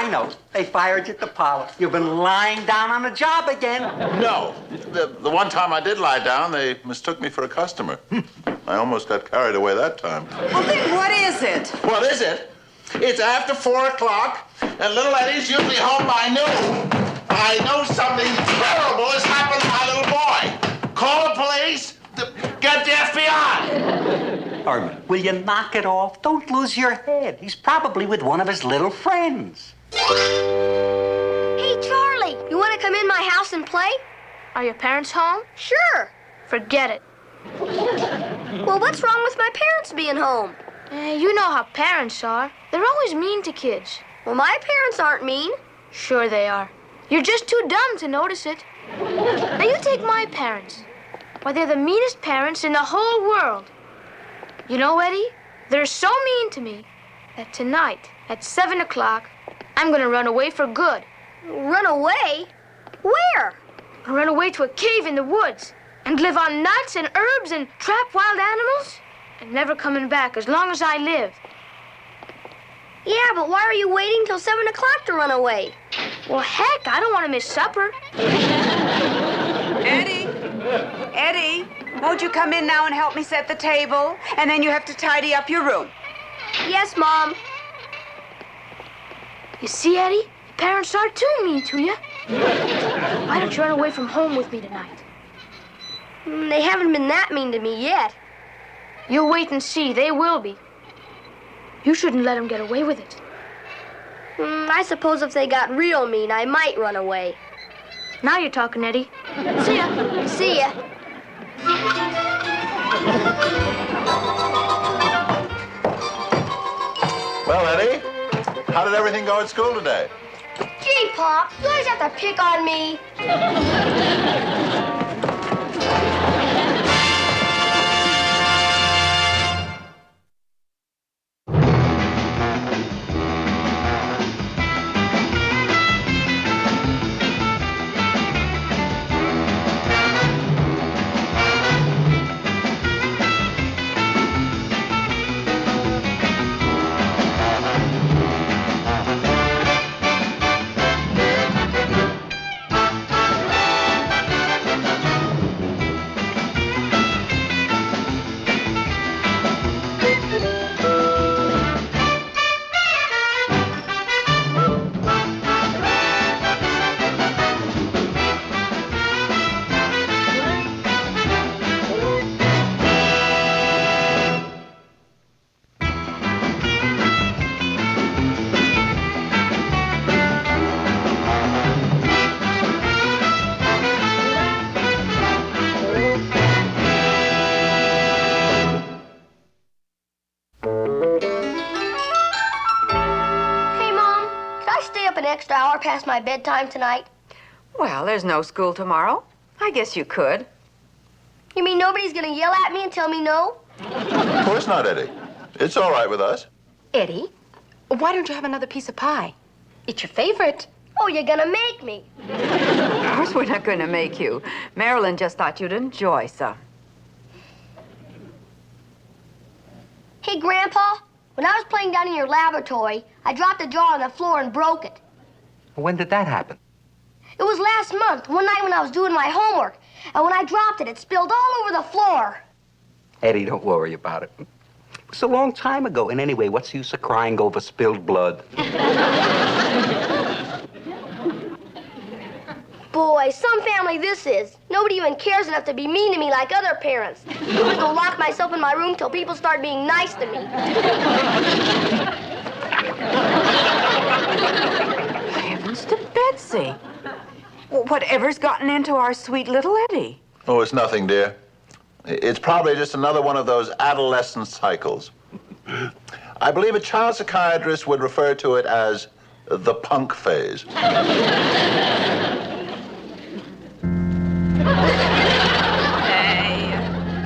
I know. They fired you at the parlor. You've been lying down on the job again. No. The one time I did lie down, they mistook me for a customer. I almost got carried away that time. Well, then what is it? What is it? It's after 4 o'clock, and little Eddie's usually home by noon. I know something terrible has happened to my little boy. Call the police. Get the FBI. Herman, will you knock it off? Don't lose your head. He's probably with one of his little friends. Hey, Charlie, you want to come in my house and play? Are your parents home? Sure. Forget it. Well, what's wrong with my parents being home? You know how parents are. They're always mean to kids. Well, my parents aren't mean. Sure they are. You're just too dumb to notice it. Now you take my parents. Why, they're the meanest parents in the whole world. You know, Eddie, they're so mean to me that tonight at 7 o'clock, I'm going to run away for good. Run away? Where? I'll run away to a cave in the woods and live on nuts and herbs and trap wild animals and never coming back as long as I live. Yeah, but why are you waiting till 7 o'clock to run away? Well, heck, I don't want to miss supper. Eddie, won't you come in now and help me set the table? And then you have to tidy up your room. Yes, Mom. You see, Eddie, your parents are too mean to you. Why don't you run away from home with me tonight? They haven't been that mean to me yet. You'll wait and see. They will be. You shouldn't let them get away with it. I suppose if they got real mean, I might run away. Now you're talking, Eddie. See ya. See ya. Well, Eddie, how did everything go at school today? Gee, Pop, you always have to pick on me. Extra hour past my bedtime tonight? Well, there's no school tomorrow. I guess you could. You mean nobody's gonna yell at me and tell me no? Of course not, Eddie. It's all right with us. Eddie, why don't you have another piece of pie? It's your favorite. Oh, you're gonna make me. Of course we're not going to make you. Marilyn just thought you'd enjoy some. Hey, Grandpa, when I was playing down in your laboratory, I dropped a jar on the floor and broke it. When did that happen? It was last month, one night when I was doing my homework. And when I dropped it, it spilled all over the floor. Eddie, don't worry about it. It was a long time ago. And anyway, what's the use of crying over spilled blood? Boy, some family this is. Nobody even cares enough to be mean to me like other parents. I'm gonna go lock myself in my room till people start being nice to me. Heavens to Betsy. Whatever's gotten into our sweet little Eddie? Oh, it's nothing, dear. It's probably just another one of those adolescent cycles. I believe a child psychiatrist would refer to it as the punk phase. They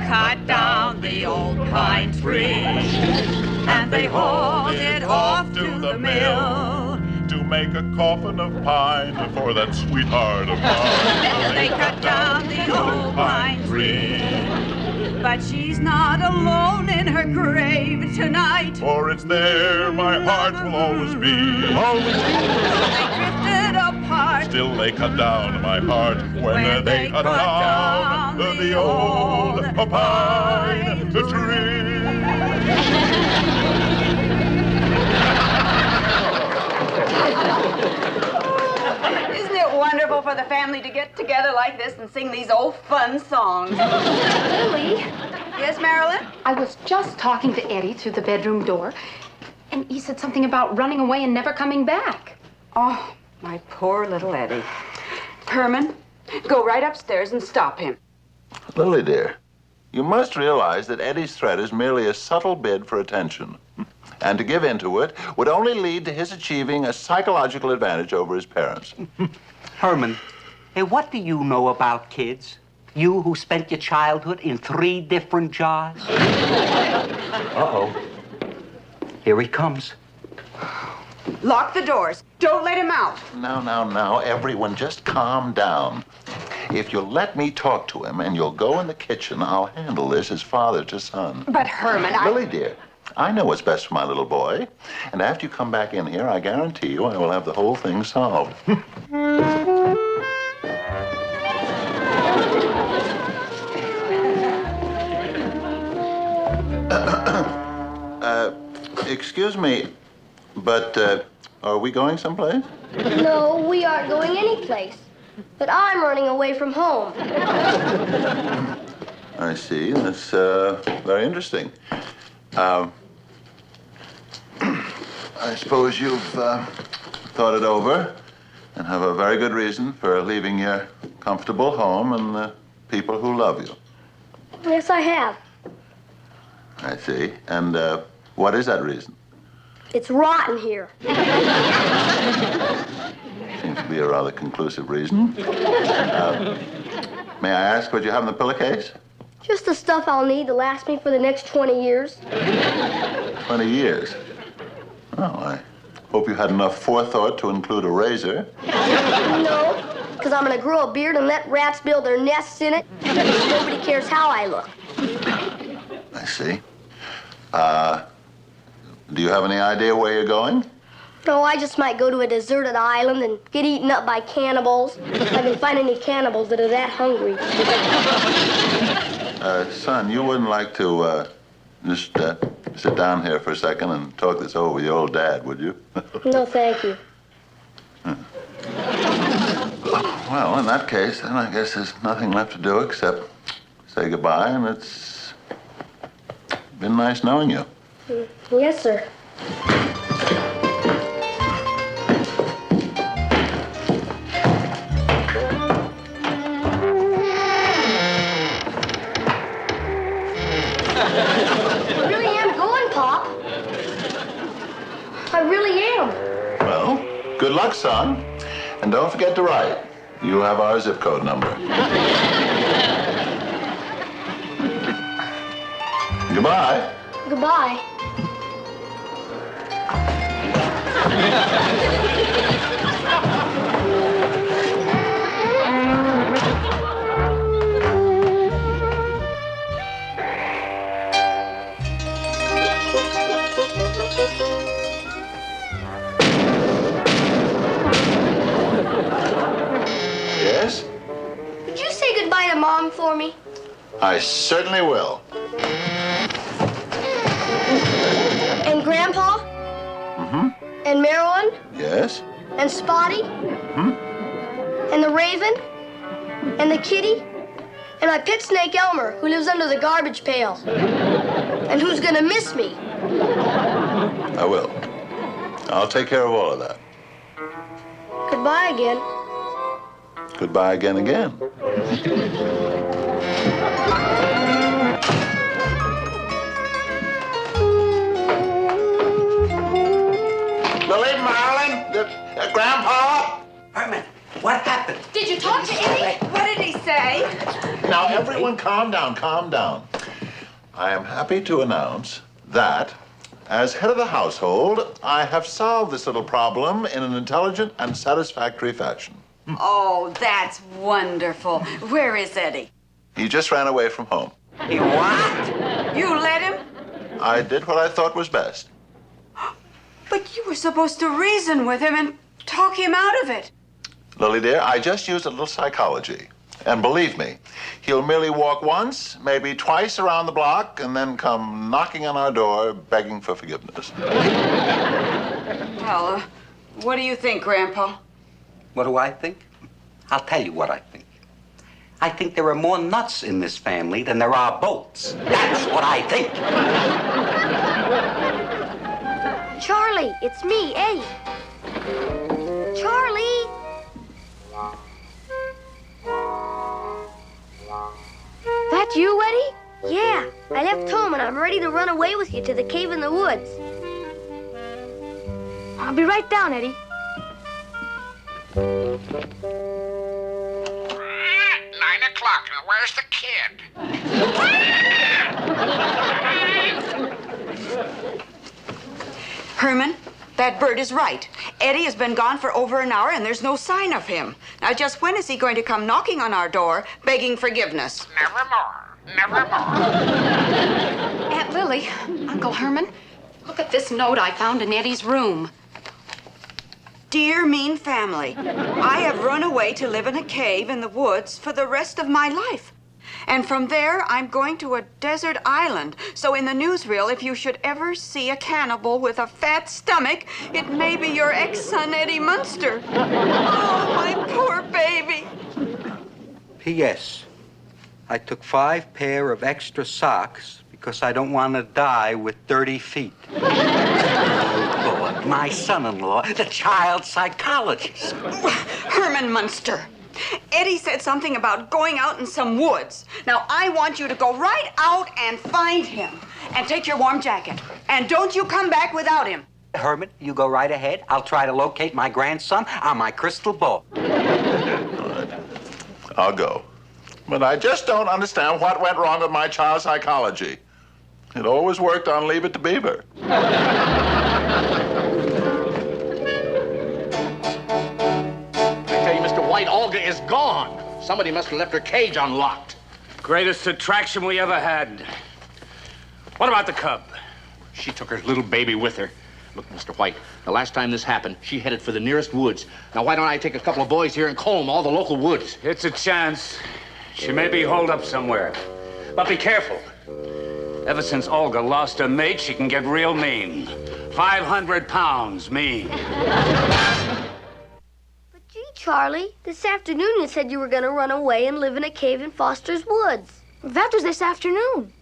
cut down the old pine tree and they hauled it off to the mill to make a coffin of pine for that sweetheart of mine. They cut down the old pine tree But she's not alone in her grave tonight. For it's there my heart will always be. Always They drifted apart. still they cut down my heart when they cut down the old pine tree. Isn't it wonderful for the family to get together like this and sing these old fun songs? Lily, Yes, Marilyn? I was just talking to Eddie through the bedroom door, and he said something about running away and never coming back. Oh, my poor little Eddie. Herman, go right upstairs and stop him. Lily, dear, you must realize that Eddie's threat is merely a subtle bid for attention. And to give in to it would only lead to his achieving a psychological advantage over his parents. Herman, hey, what do you know about kids? You who spent your childhood in 3 different jars? Uh-oh. Here he comes. Lock the doors. Don't let him out. Now, everyone, just calm down. If you'll let me talk to him and you'll go in the kitchen, I'll handle this as father to son. But Herman, Lily, dear, I know what's best for my little boy. And after you come back in here, I guarantee you I will have the whole thing solved. Excuse me, but are we going someplace? No, we aren't going anyplace. But I'm running away from home. I see. That's very interesting. I suppose you've thought it over and have a very good reason for leaving your comfortable home and the people who love you. Yes, I have. I see. And what is that reason? It's rotten here. Seems to be a rather conclusive reason. May I ask what you have in the pillowcase? Just the stuff I'll need to last me for the next 20 years. 20 years. Oh, I hope you had enough forethought to include a razor. No, because I'm going to grow a beard and let rats build their nests in it. Nobody cares how I look. I see. Do you have any idea where you're going? No, I just might go to a deserted island and get eaten up by cannibals. If I can find any cannibals that are that hungry. Son, you wouldn't like to just sit down here for a second and talk this over with your old dad, would you? No, thank you. Well, in that case, then I guess there's nothing left to do except say goodbye, and it's been nice knowing you. Yes, sir. I really am going, Pop. I really am. Well, good luck, son. And don't forget to write. You have our zip code number. Goodbye. Goodbye. Yes? Would you say goodbye to Mom for me? I certainly will. And Grandpa? Mm-hmm. And Marilyn? Yes? And Spotty? Hmm? And the Raven? And the Kitty? And my pet snake Elmer, who lives under the garbage pail. And who's gonna miss me? I will. I'll take care of all of that. Goodbye again. Goodbye again. Lily, Marilyn, Grandpa. Herman, what happened? Did you talk to Eddie? What did he say? Now, everyone, calm down, calm down. I am happy to announce that, as head of the household, I have solved this little problem in an intelligent and satisfactory fashion. Oh, that's wonderful. Where is Eddie? He just ran away from home. He what? You let him? I did what I thought was best. But you were supposed to reason with him and talk him out of it. Lily dear, I just used a little psychology. And believe me, he'll merely walk once, maybe twice around the block, and then come knocking on our door begging for forgiveness. Well, what do you think, Grandpa? What do I think? I'll tell you what I think. I think there are more nuts in this family than there are bolts. That's what I think. Charlie, it's me, Eddie. Charlie! That you, Eddie? Yeah, I left home and I'm ready to run away with you to the cave in the woods. I'll be right down, Eddie. 9 o'clock. Now, where's the kid? Herman, that bird is right. Eddie has been gone for over an hour and there's no sign of him. Now, just when is he going to come knocking on our door, begging forgiveness? Never more. Never more. Aunt Lily, Uncle Herman, look at this note I found in Eddie's room. Dear mean family, I have run away to live in a cave in the woods for the rest of my life. And from there, I'm going to a desert island. So in the newsreel, if you should ever see a cannibal with a fat stomach, it may be your ex-son, Eddie Munster. Oh, my poor baby. P.S. I took 5 pair of extra socks because I don't want to die with dirty feet. Oh, Lord, my son-in-law, the child psychologist. Herman Munster. Eddie said something about going out in some woods. Now, I want you to go right out and find him. And take your warm jacket. And don't you come back without him. Herman, you go right ahead. I'll try to locate my grandson on my crystal ball. I'll go. But I just don't understand what went wrong with my child psychology. It always worked on Leave It to Beaver. White Olga is gone. Somebody must have left her cage unlocked. Greatest attraction we ever had. What about the cub? She took her little baby with her. Look, Mr. White, the last time this happened, she headed for the nearest woods. Now, why don't I take a couple of boys here and comb all the local woods? It's a chance. She may be holed up somewhere. But be careful. Ever since Olga lost her mate, she can get real mean. 500 pounds mean. Gee, Charlie, this afternoon you said you were going to run away and live in a cave in Foster's woods. That was this afternoon.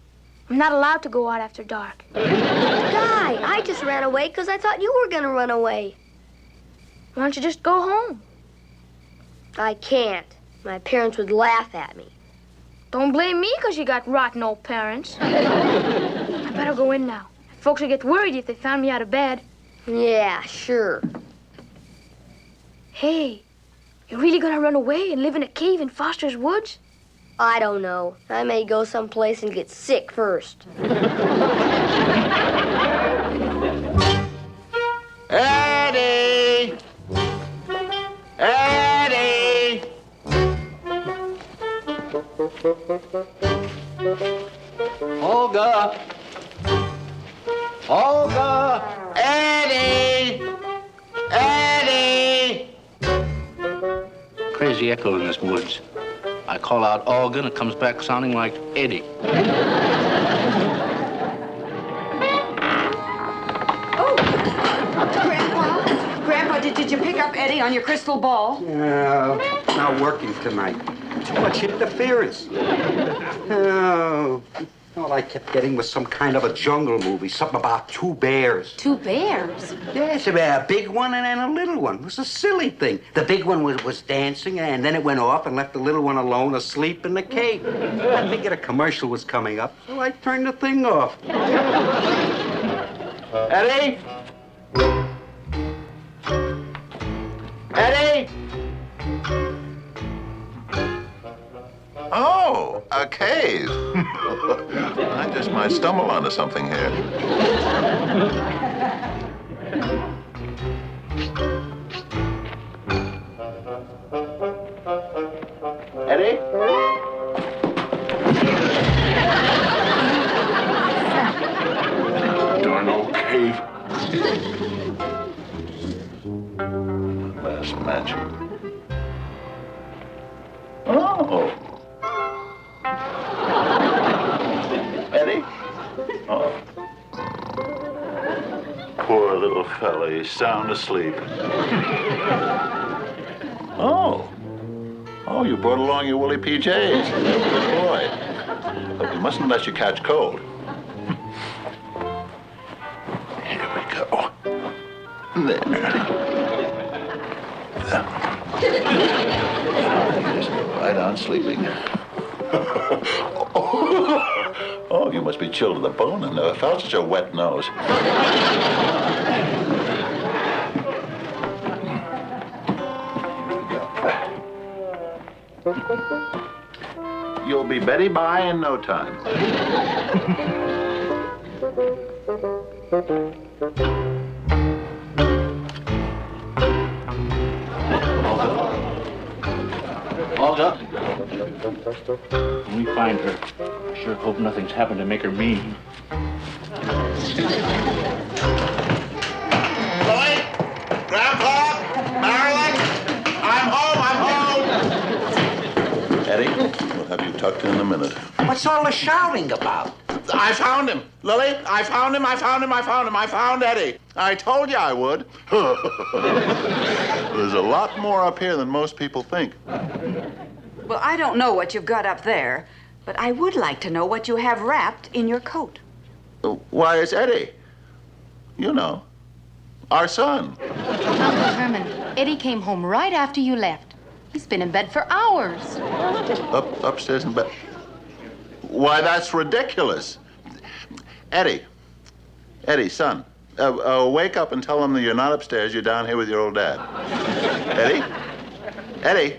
I'm not allowed to go out after dark. Guy, I just ran away because I thought you were going to run away. Why don't you just go home? I can't. My parents would laugh at me. Don't blame me because you got rotten old parents. I better go in now. Folks would get worried if they found me out of bed. Yeah, sure. Hey, you really gonna run away and live in a cave in Foster's woods? I don't know. I may go someplace and get sick first. Eddie! Eddie! Olga! Olga! Eddie! Eddie! Crazy echo in this woods. I call out Olga and it comes back sounding like Eddie. Oh, Grandpa, did you pick up Eddie on your crystal ball? No, not working tonight. Too much interference. Oh, all I kept getting was some kind of a jungle movie, something about 2 bears. 2 bears? Yes, a big one and then a little one. It was a silly thing. The big one was dancing, and then it went off and left the little one alone asleep in the cave. I figured a commercial was coming up, so I turned the thing off. Eddie? Eddie? Oh, a cave. I just might stumble onto something here. Eddie? chess match. Oh. Eddie? Oh. Poor little fella, he's sound asleep. Oh. Oh, you brought along your woolly PJs. Good boy. But we mustn't let you catch cold. Here we go. There. Right on sleeping. Oh, you must be chilled to the bone. I've never felt such a wet nose. You'll be Betty by in no time. Olga? When we find her, I sure hope nothing's happened to make her mean. Lloyd? Grandpa? Marilyn? I'm home. Eddie, we'll have you tucked in a minute. What's all the shouting about? I found him. Lily, I found him. I found Eddie. I told you I would. There's a lot more up here than most people think. Well, I don't know what you've got up there, but I would like to know what you have wrapped in your coat. Why, it's Eddie. You know, our son. Uncle Herman, Eddie came home right after you left. He's been in bed for hours. Upstairs in bed. Why, that's ridiculous. Eddie, son, wake up and tell him that you're not upstairs, you're down here with your old dad. Eddie? Eddie?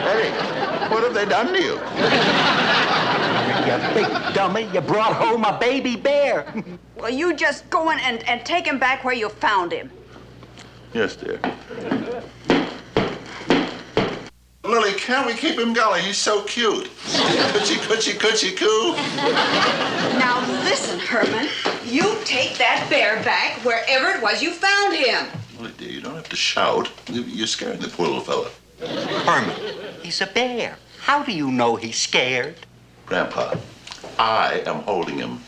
Eddie, what have they done to you? You big dummy, you brought home a baby bear. Well, you just go in and take him back where you found him. Yes, dear. Lily, can't we keep him going? He's so cute. Coochie, coo. Now listen, Herman. You take that bear back wherever it was you found him. Lily, dear, you don't have to shout. You're scaring the poor little fella. Herman, he's a bear. How do you know he's scared? Grandpa, I am holding him.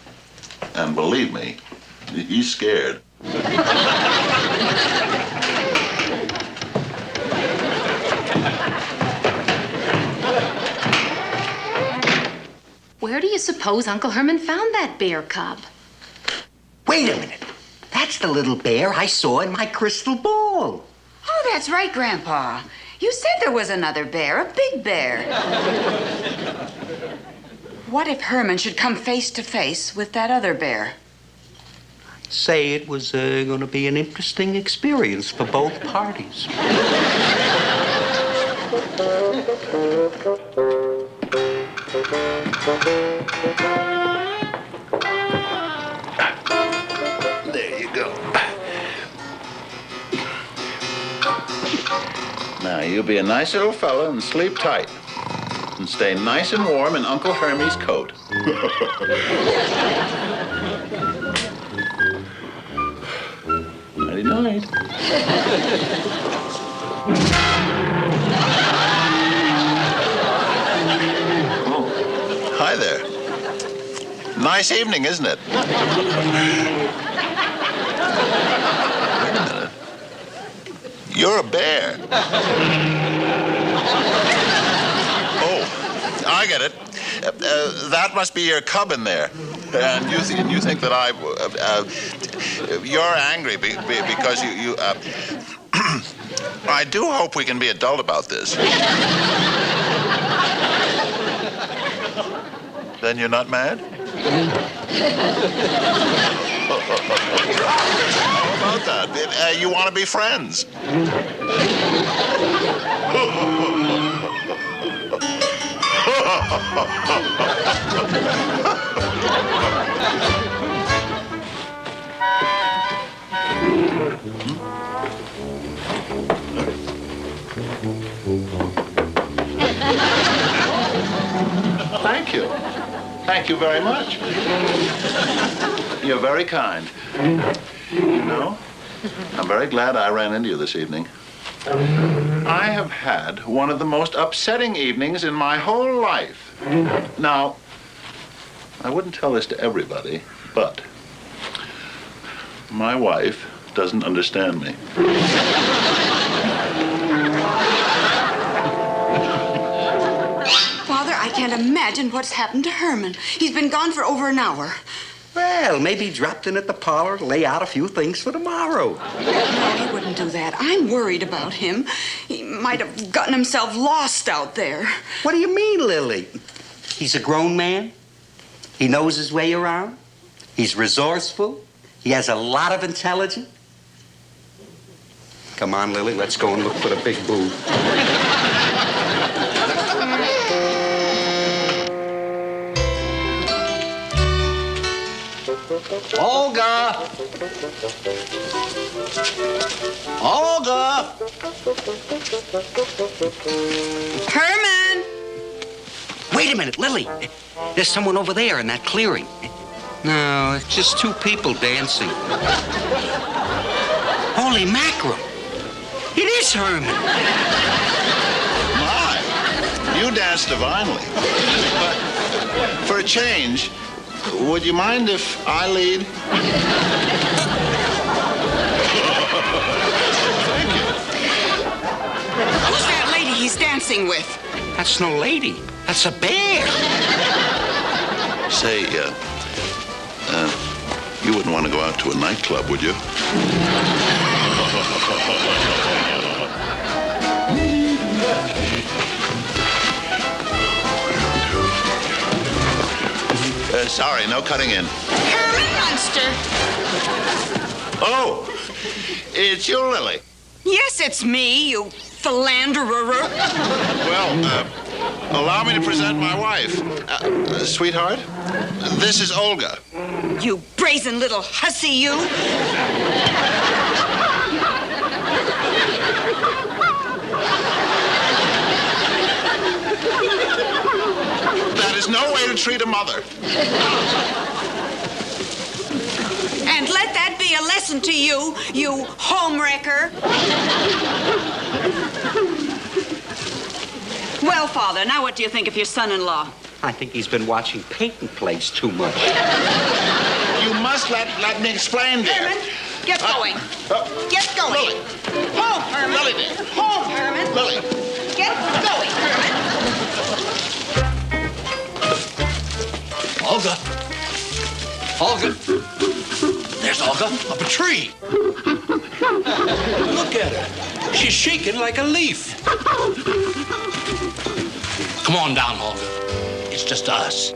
And believe me, he's scared. Where do you suppose Uncle Herman found that bear cub? Wait a minute. That's the little bear I saw in my crystal ball. Oh, that's right, Grandpa. You said there was another bear, a big bear. What if Herman should come face to face with that other bear? Say it was going to be an interesting experience for both parties. There you go. Now, you be a nice little fella and sleep tight. And stay nice and warm in Uncle Hermie's coat. Nighty night. Oh, hi there. Nice evening, isn't it? Wait a minute. You're a bear. Oh, I get it. That must be your cub in there. And you think that you're angry because you I do hope we can be adult about this. Then you're not mad? How about that? You want to be friends? Thank you. Thank you very much. You're very kind. You know, I'm very glad I ran into you this evening. I have had one of the most upsetting evenings in my whole life. Now, I wouldn't tell this to everybody, but my wife doesn't understand me. Father, I can't imagine what's happened to Herman. He's been gone for over an hour. Well, maybe he dropped in at the parlor to lay out a few things for tomorrow. No, he wouldn't do that. I'm worried about him. He might have gotten himself lost out there. What do you mean, Lily? He's a grown man. He knows his way around. He's resourceful. He has a lot of intelligence. Come on, Lily, let's go and look for the big boo. Olga! Olga! Herman! Wait a minute, Lily. There's someone over there in that clearing. No, it's just two people dancing. Holy mackerel. It is Herman. My, you dance divinely. But for a change, would you mind if I lead? Who's that lady he's dancing with? That's no lady. That's a bear. Say, you wouldn't want to go out to a nightclub, would you? Sorry, no cutting in. Herman Munster! Oh, it's you, Lily. Yes, it's me, you philanderer. Well, allow me to present my wife. Sweetheart, this is Olga. You brazen little hussy, you. That is no way to treat a mother. And let that be a lesson to you, you homewrecker. Well, Father, now what do you think of your son-in-law? I think he's been watching Peyton Place too much. You must let me explain, dear. Herman, get going. Get going. Lily. Home, Herman. Lily, dear. Home, Herman. Lily. Get going, Herman. Olga. Olga. There's Olga up a tree. Look at her. She's shaking like a leaf. Come on down, Olga. It's just us.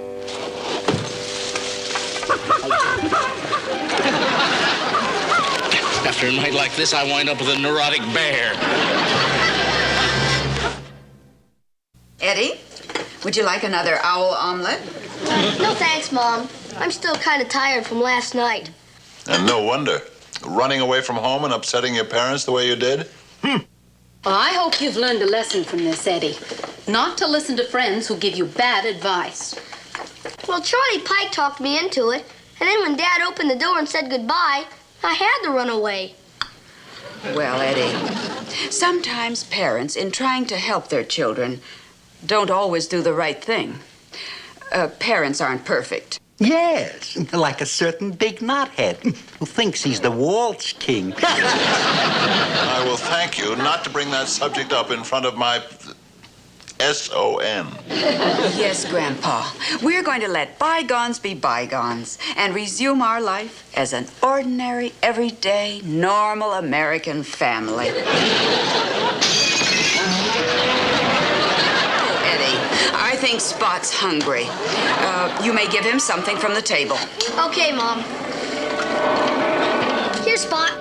After a night like this, I wind up with a neurotic bear. Eddie, would you like another owl omelet? No thanks, Mom. I'm still kind of tired from last night. And no wonder. Running away from home and upsetting your parents the way you did? Well, I hope you've learned a lesson from this, Eddie. Not to listen to friends who give you bad advice. Well, Charlie Pike talked me into it, and then when Dad opened the door and said goodbye, I had to run away. Well, Eddie, sometimes parents, in trying to help their children, don't always do the right thing. Parents aren't perfect. Yes, like a certain big knothead who thinks he's the waltz king. I will thank you not to bring that subject up in front of my S.O.N. Yes, Grandpa. We're going to let bygones be bygones and resume our life as an ordinary, everyday, normal American family. Eddie, I think Spot's hungry. You may give him something from the table. Okay, Mom. Here, Spot.